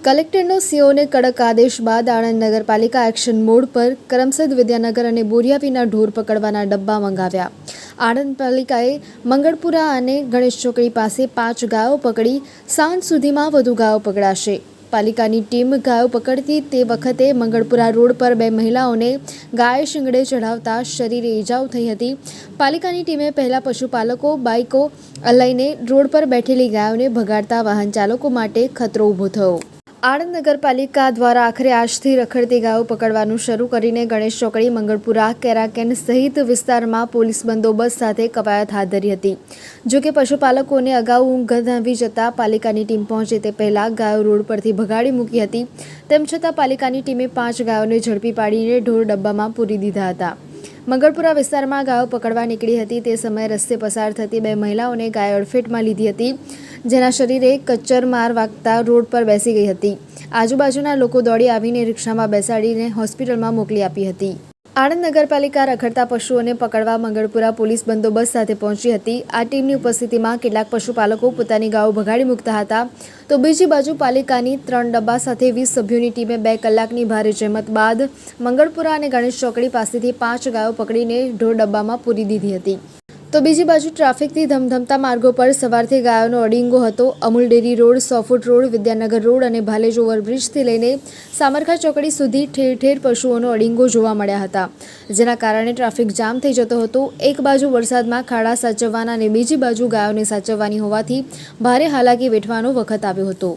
કલેક્ટરનો સીઓને કડક આદેશ બાદ આણંદ નગરપાલિકા એક્શન મોડ પર કરમસદ, વિદ્યાનગર અને બોરિયાવીના ઢોર પકડવાના ડબ્બા મંગાવ્યા. આણંદ પાલિકાએ મંગળપુરા અને ગણેશ ચોકડી પાસે 5 ગાયો પકડી. સાંજ સુધીમાં વધુ ગાયો પકડાશે. પાલિકાની ટીમ ગાયો પકડતી તે વખતે મંગળપુરા રોડ પર 2 મહિલાઓને ગાય શિંગડે ચઢાવતા શરીરે ઈજાઓ થઈ હતી. પાલિકાની ટીમે પહેલા પશુપાલકો બાઇકો લઈને રોડ પર બેઠેલી ગાયોને ભગાડતા વાહન ચાલકો માટે ખતરો ઊભો થયો. આણંદ નગરપાલિકા દ્વારા આખરે આજથી રખડતી ગાયો પકડવાનું શરૂ કરીને ગણેશ ચોકડી, મંગળપુરા, કેરાકેન સહિત વિસ્તારમાં પોલીસ બંદોબસ્ત સાથે કવાયત હાથ ધરી હતી. જોકે પશુપાલકોને અગાઉ ઊંઘ આવી જતા પાલિકાની ટીમ પહોંચે તે પહેલા ગાયો રોડ પરથી ભગાડી મૂકી હતી. તેમ છતાં પાલિકાની ટીમે 5 ગાયોને ઝડપી પાડીને ઢોર ડબ્બામાં પૂરી દીધા હતા. મંગળપુરા વિસ્તારમાં ગાયો પકડવા નીકળી હતી તે સમયે રસ્તે પસાર થતી 2 મહિલાઓને ગાય અડફેટમાં લીધી હતી, જેના શરીરે કચ્ચર માર વાગતા રોડ પર બેસી ગઈ હતી. આજુબાજુના લોકો દોડી આવીને રિક્ષામાં બેસાડીને હોસ્પિટલમાં મોકલી આપી હતી. આણંદ નગરપાલિકા રખડતા પશુઓને પકડવા મંગળપુરા પોલીસ બંદોબસ્ત સાથે પહોંચી હતી. આ ટીમની ઉપસ્થિતિમાં કેટલાક પશુપાલકો પોતાની ગાયો ભગાડી મૂકતા હતા, તો બીજી બાજુ પાલિકાની 3 ડબ્બા સાથે 20 સભ્યોની ટીમે 2 કલાકની ભારે જહેમત બાદ મંગળપુરા અને ગણેશ ચોકડી પાસેથી 5 ગાયો પકડીને ઢોર ડબ્બામાં પૂરી દીધી હતી. તો બીજી બાજુ ટ્રાફિકથી ધમધમતા માર્ગો પર સવારથી ગાયોનો અડીંગો હતો. Amul dairy road, 100 foot road, Vidyanagar road અને ભાલેજ ઓવરબ્રિજથી લઈને સામરખા ચોકડી સુધી ઠેર ઠેર પશુઓનો અડીંગો જોવા મળ્યા હતા, જેના કારણે ટ્રાફિક જામ થઈ જતો હતો. એક બાજુ વરસાદમાં ખાડા સાચવવાના અને બીજી બાજુ ગાયોને સાચવવાની હોવાથી ભારે હાલાકી વેઠવાનો વખત આવ્યો હતો.